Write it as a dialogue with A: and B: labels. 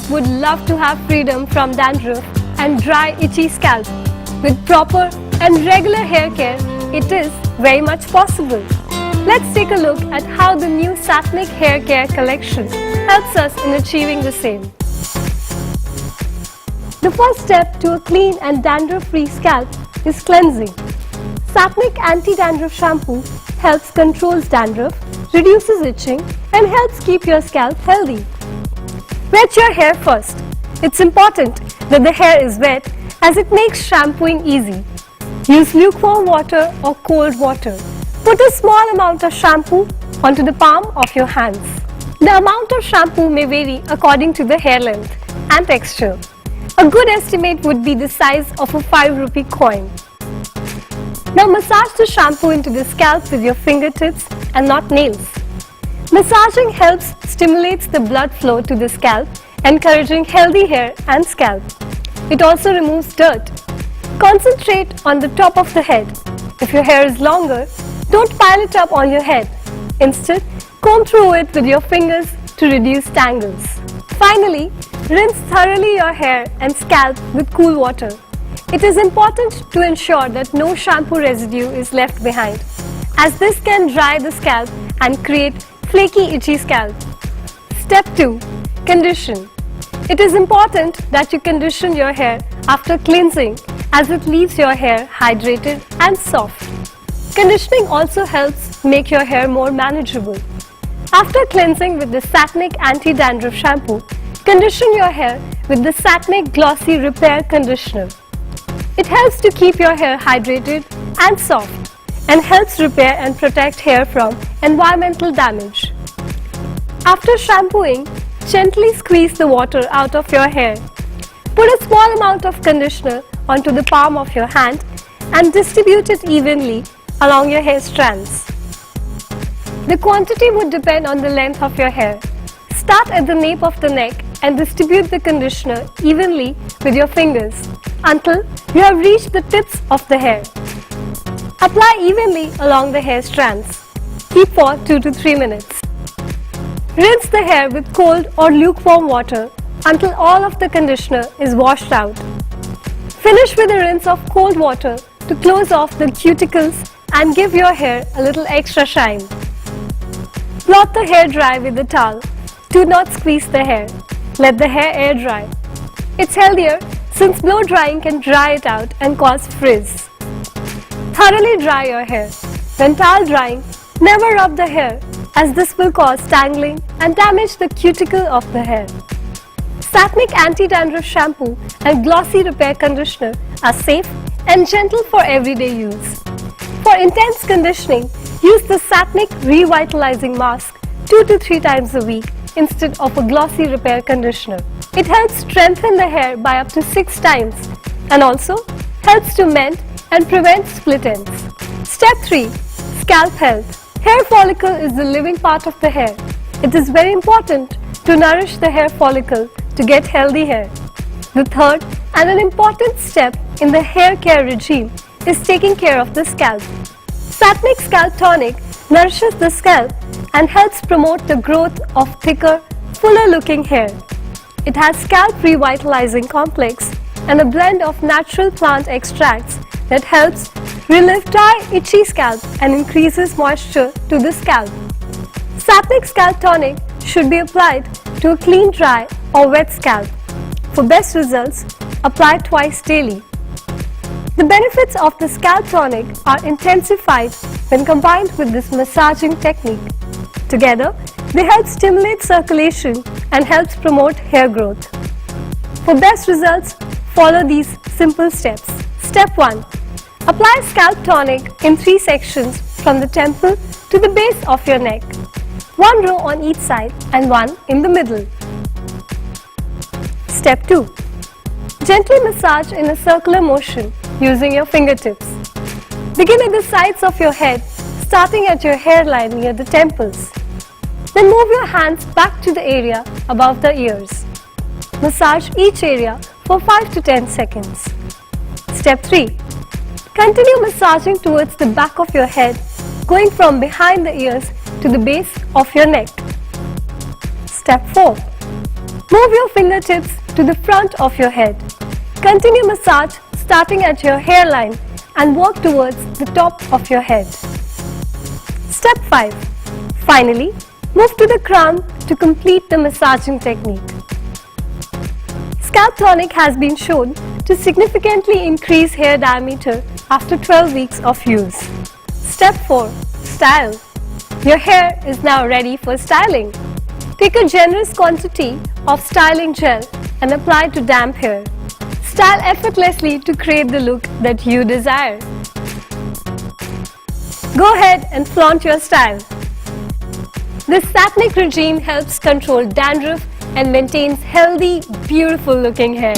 A: would love to have freedom from dandruff and dry, itchy scalp. With proper and regular hair care, it is very much possible. Let's take a look at how the new Satnic Hair Care Collection helps us in achieving the same. The first step to a clean and dandruff-free scalp is cleansing. Satnic Anti-Dandruff Shampoo helps control dandruff, reduces itching, and helps keep your scalp healthy. Wet your hair first. It's important that the hair is wet as it makes shampooing easy. Use lukewarm water or cold water. Put a small amount of shampoo onto the palm of your hands. The amount of shampoo may vary according to the hair length and texture. A good estimate would be the size of a 5 rupee coin. Now massage the shampoo into the scalp with your fingertips and not nails. Massaging helps stimulates the blood flow to the scalp, encouraging healthy hair and scalp. It also removes dirt. Concentrate on the top of the head. If your hair is longer, don't pile it up on your head. Instead, comb through it with your fingers to reduce tangles. Finally, rinse thoroughly your hair and scalp with cool water. It is important to ensure that no shampoo residue is left behind, as this can dry the scalp and create flaky, itchy scalp. Step 2. Condition. It is important that you condition your hair after cleansing, as it leaves your hair hydrated and soft. Conditioning also helps make your hair more manageable. After cleansing with the Satnic Anti-Dandruff Shampoo, condition your hair with the Satnic Glossy Repair Conditioner. It helps to keep your hair hydrated and soft and helps repair and protect hair from environmental damage. After shampooing, gently squeeze the water out of your hair. Put a small amount of conditioner onto the palm of your hand and distribute it evenly along your hair strands. The quantity would depend on the length of your hair. Start at the nape of the neck and distribute the conditioner evenly with your fingers until you have reached the tips of the hair. Apply evenly along the hair strands. Keep for 2 to 3 minutes. Rinse the hair with cold or lukewarm water until all of the conditioner is washed out. Finish with a rinse of cold water to close off the cuticles and give your hair a little extra shine. Blot the hair dry with a towel. Do not squeeze the hair. Let the hair air dry. It's healthier since blow drying can dry it out and cause frizz. Thoroughly dry your hair. When towel drying, never rub the hair, as this will cause tangling and damage the cuticle of the hair. Satnic Anti-Dandruff Shampoo and Glossy Repair Conditioner are safe and gentle for everyday use. For intense conditioning, use the Satnic Revitalizing Mask 2 to 3 times a week instead of a glossy repair conditioner. It helps strengthen the hair by up to 6 times and also helps to mend and prevent split ends. Step 3. Scalp Health. Hair follicle is the living part of the hair. It is very important to nourish the hair follicle to get healthy hair. The third and an important step in the hair care regime is taking care of the scalp. Satnic Scalp Tonic nourishes the scalp and helps promote the growth of thicker, fuller looking hair. It has scalp revitalizing complex and a blend of natural plant extracts that helps relieve dry, itchy scalp and increases moisture to the scalp. Satnic Scalp Tonic should be applied to a clean, dry or wet scalp. For best results, apply twice daily. The benefits of the Scalp Tonic are intensified when combined with this massaging technique. Together, they help stimulate circulation and helps promote hair growth. For best results, follow these simple steps. Step 1. Apply Scalp Tonic in 3 sections from the temple to the base of your neck. 1 row on each side and 1 in the middle. Step 2. Gently massage in a circular motion using your fingertips. Begin at the sides of your head, starting at your hairline near the temples. Then move your hands back to the area above the ears. Massage each area for 5 to 10 seconds. Step 3. Continue massaging towards the back of your head, going from behind the ears to the base of your neck. Step 4. Move your fingertips to the front of your head. Continue massage starting at your hairline and walk towards the top of your head. Step 5. Finally, move to the crown to complete the massaging technique. Scalp tonic has been shown to significantly increase hair diameter after 12 weeks of use. Step 4. Style. Your hair is now ready for styling. Take a generous quantity of styling gel and apply to damp hair. Style effortlessly to create the look that you desire. Go ahead and flaunt your style. This Sapnik regime helps control dandruff and maintains healthy, beautiful looking hair.